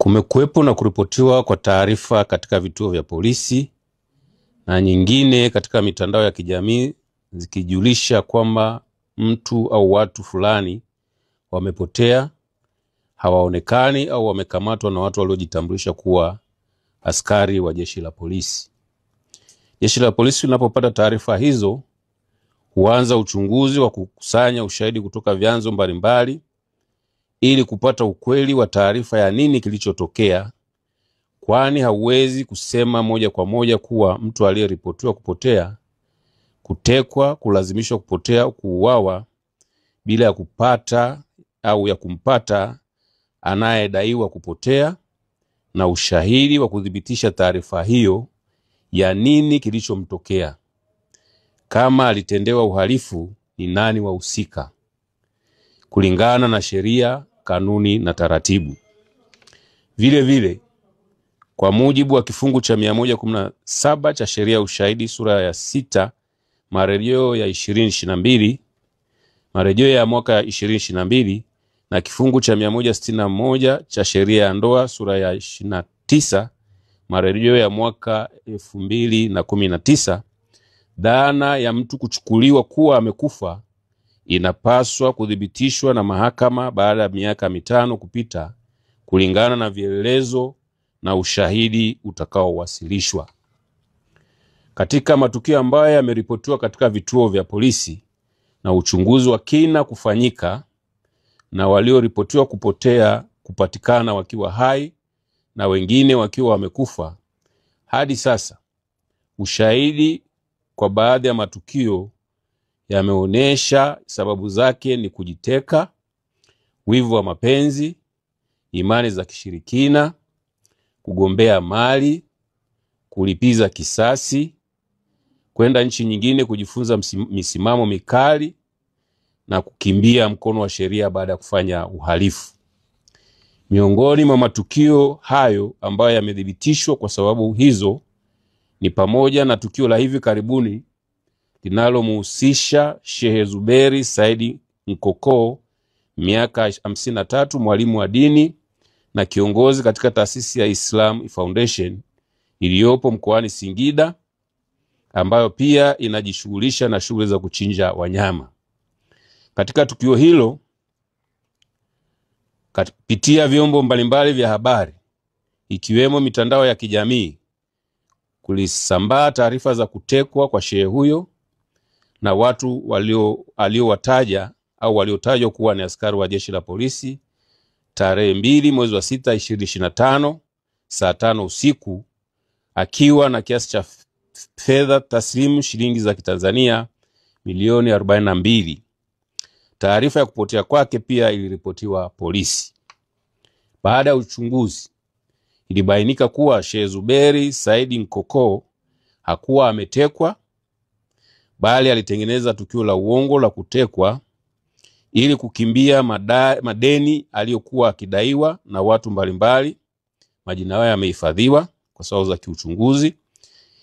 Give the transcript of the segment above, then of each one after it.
Kumekuwepo na kuripotiwa kwa taarifa katika vituo vya polisi na nyingine katika mitandao ya kijamii zikijulisha kwamba mtu au watu fulani wamepotea, hawaonekani au wamekamatwa na watu waliojitambulisha kuwa askari wa jeshi la polisi. Jeshi la polisi linapopata taarifa hizo huanza uchunguzi wa kukusanya ushahidi kutoka vyanzo mbalimbali ili kupata ukweli wa taarifa ya nini kilichotokea, kwani hauwezi kusema moja kwa moja kuwa mtu aliyeripotiwa kupotea, kutekwa, kulazimishwa kupotea, kuuawa bila ya kupata au ya kumpata anayedaiwa kupotea na ushahidi wa kudhibitisha taarifa hiyo ya nini kilichomtokea. Kama alitendewa uhalifu, ni nani wahusika kulingana na sheria, kanuni na taratibu. Vile vile, kwa mujibu wa kifungu cha 117 cha sheria ya ushahidi sura ya 6 marejeo ya 2022, marejeo ya mwaka 2022, na kifungu cha 161 cha sheria ya ndoa sura ya 29 marejeo ya mwaka 2019, dhana ya mtu kuchukuliwa kuwa amekufa inapaswa kudhibitishwa na mahakama baada ya miaka 5 kupita kulingana na vielelezo na ushahidi utakaowasilishwa. Katika matukio ambayo yameripotiwa katika vituo vya polisi na uchunguzi wa kina kufanyika na walioripotiwa kupotea kupatikana wakiwa hai na wengine wakiwa wamekufa, hadi sasa ushahidi kwa baadhi ya matukio yameonesha sababu zake ni kujiteka, wivu wa mapenzi, imani za kishirikina, kugombea mali, kulipiza kisasi, kwenda nchi nyingine kujifunza misimamo mikali na kukimbia mkono wa sheria baada ya kufanya uhalifu. Miongoni mwa matukio hayo ambayo yamethibitishwa kwa sababu hizo ni pamoja na tukio la hivi karibuni linalomhusisha Sheikh Zuberi Said Nkoko, miaka 53, mwalimu wa dini na kiongozi katika taasisi ya Islam Foundation iliyopo mkoani Singida, ambayo pia inajishughulisha na shughuli za kuchinja wanyama. Katika tukio hilo, kupitia vyombo mbalimbali vya habari ikiwemo mitandao ya kijamii, kulisambaa taarifa za kutekwa kwa shehe huyo na watu waliowataja au waliotajwa kuwa ni askari wa jeshi la polisi tarehe 2 mwezi wa 6 2025 saa 5 usiku, akiwa na kiasi cha fedha taslimu shilingi za Kitanzania milioni 42. Taarifa ya kupotea kwake pia iliripotiwa polisi. Baada ya uchunguzi, ilibainika kuwa Sheikh Zuberi Said Nkoko hakuwa ametekwa, bali alitengeneza tukio la uongo la kutekwa ili kukimbia madeni aliyokuwa akidaiwa na watu mbalimbali. Majina yao yamehifadhiwa kwa sababu za kiuchunguzi,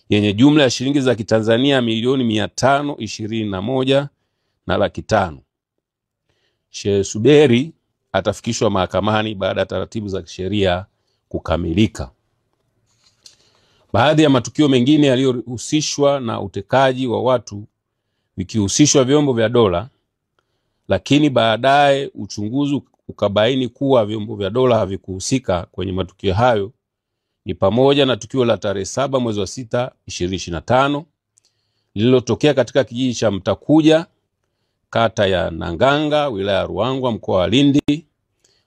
yenye jumla ya shilingi za Kitanzania milioni 521 na laki 5. Sheikh Zuberi atafikishwa mahakamani baada ya taratibu za kisheria kukamilika. Baadhi ya matukio mengine yaliyohusishwa na utekaji wa watu vikihusishwa vyombo vya dola, lakini baadaye uchunguzi ukabaini kuwa vyombo vya dola havikuhusika kwenye matukio hayo, ni pamoja na tukio la tarehe 7 mwezi wa 6 2025 lililotokea katika kijiji cha Mtakuja, kata ya Nanganga, wilaya ya Ruangwa, mkoa wa Lindi,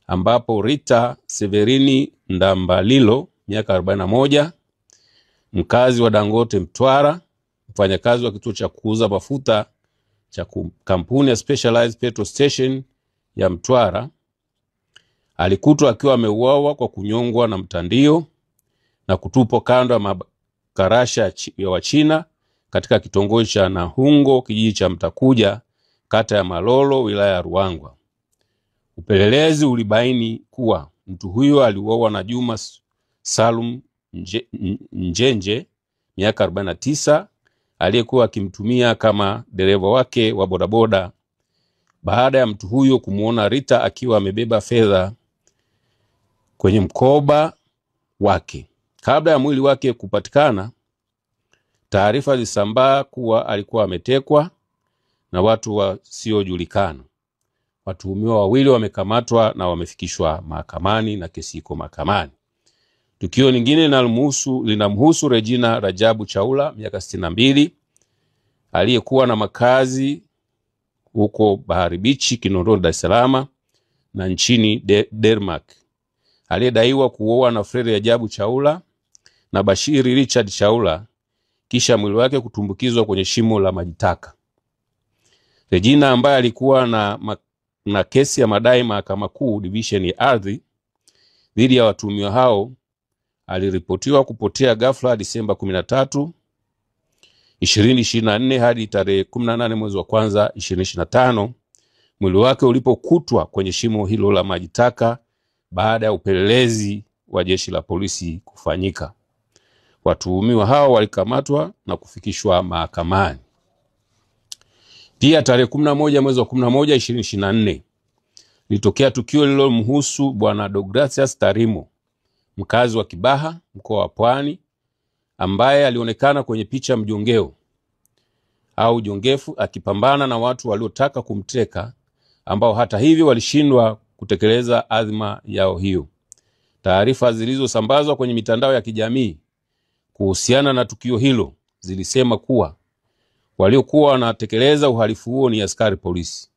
ambapo Rita Severini Ndambalilo, miaka 41, mkazi wa Dangote Mtwara, mfanyakazi wa kituo cha kuuza mafuta cha kampuni ya Specialized Petrol Station ya Mtwara, alikutwa akiwa ameuawa kwa kunyongwa na mtandio na kutupwa kando ya makarasha ya Wachina katika kitongoji cha Nahungo, kijiji cha Mtakuja, kata ya Malolo, wilaya ya Ruangwa. Upelelezi ulibaini kuwa mtu huyo aliuawa na Juma Salum Njenje, miaka 49, aliyekuwa akimtumia kama dereva wake wa bodaboda, baada ya mtu huyo kumuona Rita akiwa amebeba fedha kwenye mkoba wake. Kabla ya mwili wake kupatikana, taarifa zilisambaa kuwa alikuwa ametekwa na watu wasiojulikana. Watuhumiwa wawili wamekamatwa na wamefikishwa mahakamani na kesi iko mahakamani. Tukio lingine linamhusu Regina Rajabu Chaula, miaka 62, aliyekuwa na makazi huko Bahari Beach, Kinondoni, Dar es Salaam na nchini Denmark, aliyedaiwa kuoa na Fred Rajabu Chaula na Bashiri Richard Chaula, kisha mwili wake kutumbukizwa kwenye shimo la majitaka. Regina, ambaye alikuwa na kesi ya madai Mahakama Kuu Division ya Ardhi dhidi ya watuhumiwa hao, aliripotiwa kupotea ghafla Disemba 13, 2024 hadi tarehe 18 mwezi wa kwanza 2025, mwili wake ulipokutwa kwenye shimo hilo la majitaka baada ya upelelezi wa jeshi la polisi kufanyika. Watuhumiwa hao walikamatwa na kufikishwa mahakamani. Pia tarehe 11 mwezi wa 11 2024 litokea tukio lililomhusu Bwana Deogratias Tarimo, mkazi wa Kibaha, mkoa wa Pwani, ambaye alionekana kwenye picha mjongeo au jongefu akipambana na watu waliotaka kumteka, ambao hata hivyo walishindwa kutekeleza azma yao hiyo. Taarifa zilizosambazwa kwenye mitandao ya kijamii kuhusiana na tukio hilo zilisema kuwa waliokuwa wanatekeleza uhalifu huo ni askari polisi.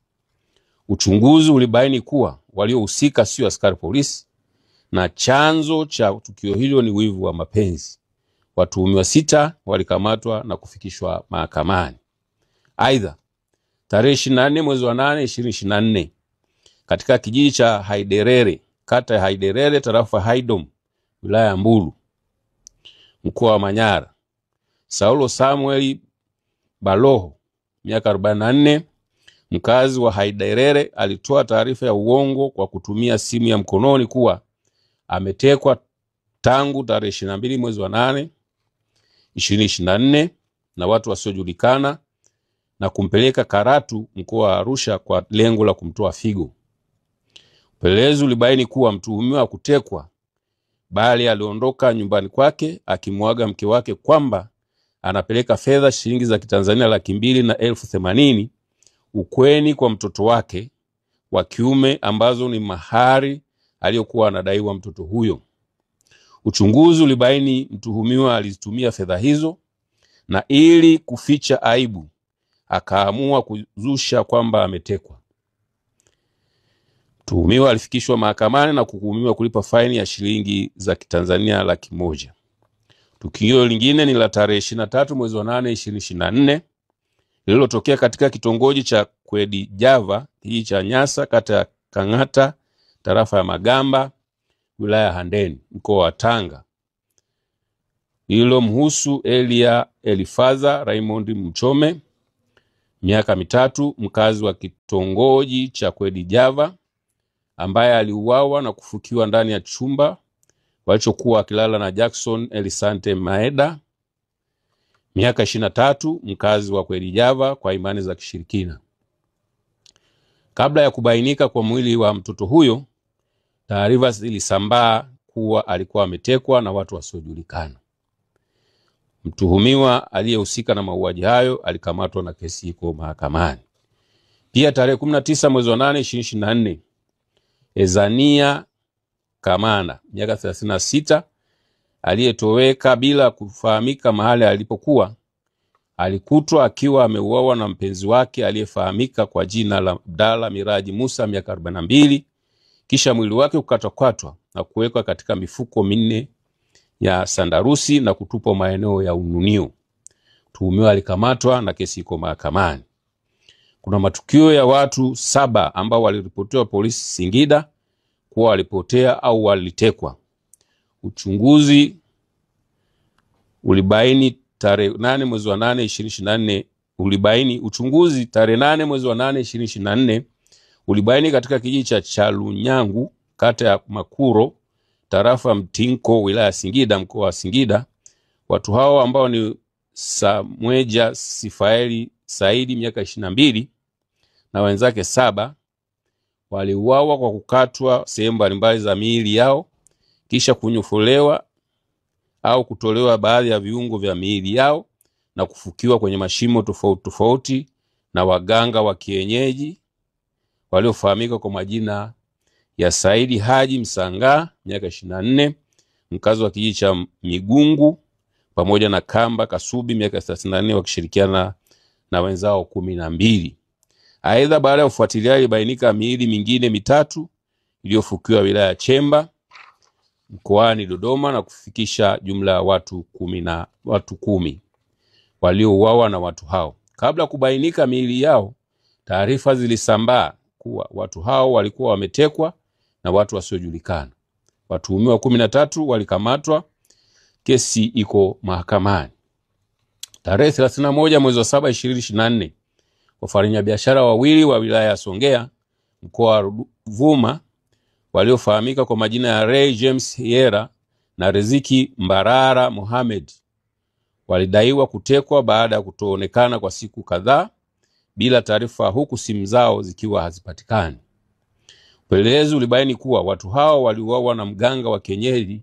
Uchunguzi ulibaini kuwa waliohusika sio askari polisi na chanzo cha tukio hilo ni wivu wa mapenzi. Watuhumiwa 6 walikamatwa na kufikishwa mahakamani. Aidha, tarehe 24 mwezi wa 8 2024, katika kijiji cha Haiderere, kata ya Haiderere, tarafa Haidom, wilaya ya Mbulu, mkoa wa Manyara, Saulo Samuel Baloho, miaka 44, mkazi wa Haiderere, alitoa taarifa ya uongo kwa kutumia simu ya mkononi kuwa ametekwa tangu tarehe 22 mwezi wa 8 2024 na watu wasiojulikana na kumpeleka Karatu, mkoa wa Arusha, kwa lengo la kumtoa figo. Upelelezi ulibaini kuwa mtuhumiwa hakutekwa, bali aliondoka nyumbani kwake akimwaga mke wake kwamba anapeleka fedha shilingi za Kitanzania 200,080 ukweni kwa mtoto wake wa kiume, ambazo ni mahari aliyokuwa anadaiwa mtoto huyo. Uchunguzi ulibaini mtuhumiwa alizitumia fedha hizo, na ili kuficha aibu akaamua kuzusha kwamba ametekwa. Mtuhumiwa alifikishwa mahakamani na kuhukumiwa kulipa faini ya shilingi za Kitanzania 100,000. Tukio lingine ni la tarehe 23 mwezi wa 8 2024 lililotokea katika kitongoji cha Kwedi Java, hii cha Nyasa, kata ya Kangata, tarafa ya Magamba, wilaya ya Handeni, mkoa wa Tanga. Lililomhusu Elia Elifaza Raymond Mchome, miaka 3, mkazi wa kitongoji cha Kwedi Java, ambaye aliuawa na kufukiwa ndani ya chumba walichokuwa akilala na Jackson Elisante Maeda, miaka 23, mkazi wa Kwedi Java, kwa imani za kishirikina. Kabla ya kubainika kwa mwili wa mtoto huyo, taarifa zilisambaa kuwa alikuwa ametekwa na watu wasiojulikana. Mtuhumiwa aliyehusika na mauaji hayo alikamatwa na kesi iko mahakamani. Pia tarehe 19 mwezi wa 8 2024, Ezania Kamana, miaka 36, aliyetoweka bila kufahamika mahali alipokuwa, alikutwa akiwa ameuawa na mpenzi wake aliyefahamika kwa jina la Abdalla Miraji Musa, miaka 42, kisha mwili wake kukatwakatwa na kuwekwa katika mifuko 4 ya sandarusi na kutupwa maeneo ya Ununio. Mtuhumiwa alikamatwa na kesi iko mahakamani. Kuna matukio ya watu 7 ambao waliripotiwa polisi Singida kuwa walipotea au walitekwa. Uchunguzi ulibaini tarehe 8 mwezi wa 8 2024 ulibaini katika kijiji cha Chalunyangu, kata ya Makuro, tarafa Mtinko, wilaya Singida, mkoa wa Singida. Watu hao ambao ni Samweja Sifaeli Saidi, miaka 22, na wenzake 7 waliuawa kwa kukatwa sehemu mbalimbali za miili yao kisha kunyofolewa au kutolewa baadhi ya viungo vya miili yao na kufukiwa kwenye mashimo tofauti tofauti na waganga wa kienyeji waliofahamika kwa majina ya Saidi Haji Msanga miaka 24, mkazi wa kijiji cha Migungu, pamoja na Kamba Kasubi miaka 34, wakishirikiana na wenzao 12. Aidha, baada ya ufuatiliaji ilibainika miili mingine mitatu iliyofukiwa wilaya ya Chemba mkoani Dodoma na kufikisha jumla ya watu 10 waliouawa na watu hao. Kabla ya kubainika miili yao, taarifa zilisambaa kuwa watu hao walikuwa wametekwa na watu wasiojulikana. Watuhumiwa 13 walikamatwa. Kesi iko mahakamani. Tarehe 31 mwezi wa 7 2024, wafanyabiashara wawili wa wilaya ya Songea mkoa wa Ruvuma waliofahamika kwa majina ya Ray James Hiera na Riziki Mbarara Mohamed walidaiwa kutekwa baada ya kutoonekana kwa siku kadhaa bila taarifa, huku simu zao zikiwa hazipatikani. Upelelezi ulibaini kuwa watu hao waliuawa na mganga wa kienyeji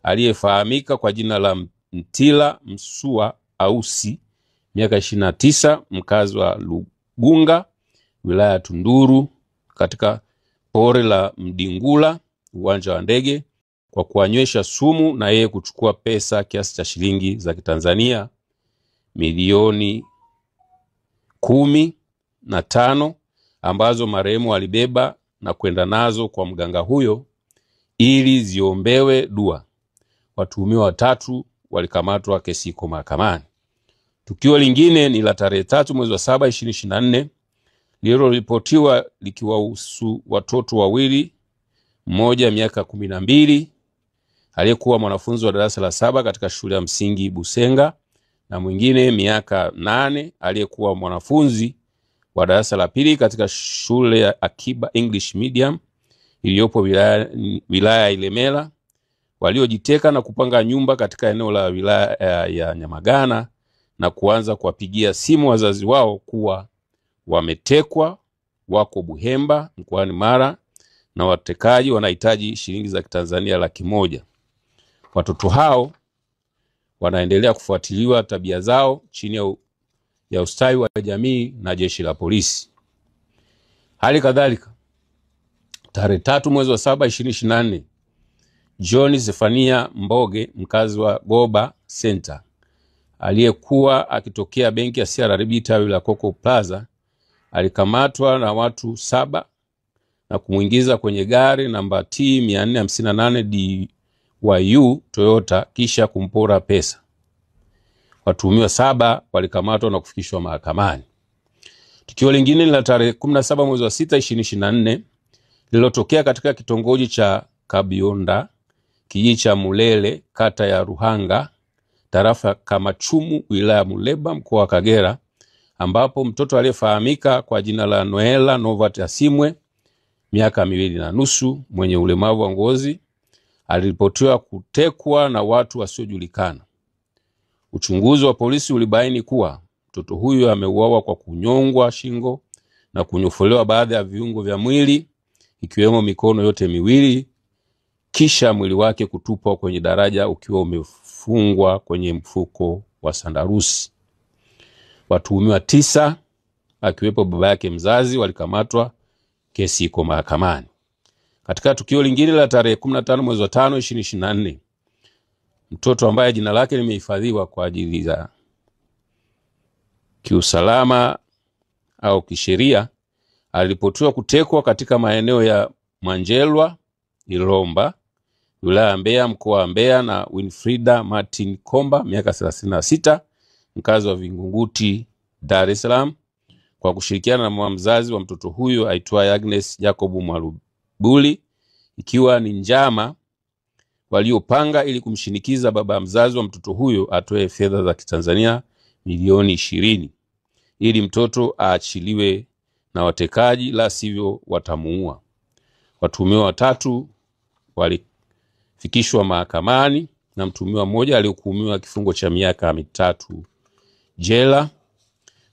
aliyefahamika kwa jina la Mtila Msua Ausi miaka 29, mkazi wa Lugunga wilaya ya Tunduru, katika pori la Mdingula uwanja wa ndege, kwa kuanywesha sumu na yeye kuchukua pesa kiasi cha shilingi za Kitanzania milioni 15 ambazo marehemu alibeba na kwenda nazo kwa mganga huyo ili ziombewe dua. Watuhumiwa 3 walikamatwa. Kesi iko mahakamani. Tukio lingine ni la tarehe 3 mwezi wa 7 2024, lililoripotiwa likiwahusu watoto wawili, mmoja miaka 12 aliyekuwa mwanafunzi wa darasa la 7 katika shule ya msingi Busenga, na mwingine miaka 8 aliyekuwa mwanafunzi wa darasa la 2 katika shule ya Akiba English Medium iliyopo wilaya Ilemela, waliojiteka na kupanga nyumba katika eneo la wilaya ya Nyamagana na kuanza kuwapigia simu wazazi wao kuwa wametekwa, wako Buhemba mkoani Mara na watekaji wanahitaji shilingi za Kitanzania 100,000. Watoto hao wanaendelea kufuatiliwa tabia zao chini ya ustawi wa jamii na jeshi la polisi. Hali kadhalika, tarehe 3 mwezi wa 7 2024, John Zefania Mboge, mkazi wa Goba Center, aliyekuwa akitokea benki ya CRDB tawi la Coco Plaza, alikamatwa na watu 7 na kumuingiza kwenye gari namba T 458 DYU Toyota kisha kumpora pesa. Watuhumiwa 7 walikamatwa na kufikishwa mahakamani. Tukio lingine la tarehe 17 mwezi wa 6 2024, lililotokea katika kitongoji cha Kabionda, kijiji cha Mulele, kata ya Ruhanga, tarafa Kamachumu, wilaya Muleba, mkoa wa Kagera, ambapo mtoto aliyefahamika kwa jina la Noela Novat Asimwe miaka 2.5 mwenye ulemavu wa ngozi aliripotiwa kutekwa na watu wasiojulikana. Uchunguzi wa polisi ulibaini kuwa mtoto huyo ameuawa kwa kunyongwa shingo na kunyofolewa baadhi ya viungo vya mwili ikiwemo mikono yote miwili, kisha mwili wake kutupwa kwenye daraja ukiwa umefungwa kwenye mfuko wa sandarusi. Watuhumiwa 9 akiwepo baba yake mzazi walikamatwa. Kesi iko mahakamani. Katika tukio lingine la tarehe 15 mwezi wa 5 2024, mtoto ambaye jina lake limehifadhiwa kwa ajili ya kiusalama au kisheria aliripotiwa kutekwa katika maeneo ya Manjelwa, Ilomba, wilaya ya Mbeya, mkoa wa Mbeya, na Winfrida Martin Komba miaka 36, mkazi wa Vingunguti, Dar es Salaam, kwa kushirikiana na mzazi wa mtoto huyo aitwaye Agnes Jacob Mwalubuli, ikiwa ni njama waliopanga ili kumshinikiza baba mzazi wa mtoto huyo atoe fedha za Kitanzania milioni 20 ili mtoto aachiliwe na watekaji, la sivyo watamuua. Watuhumiwa 3 walifikishwa mahakamani na mtuhumiwa mmoja alihukumiwa kifungo cha miaka 3 jela.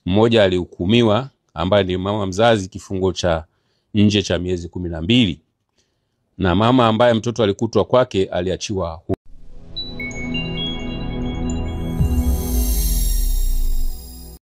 Mmoja alihukumiwa ambaye ni mama mzazi kifungo cha nje cha miezi 12. na mama ambaye mtoto alikutwa kwake aliachiwa huru.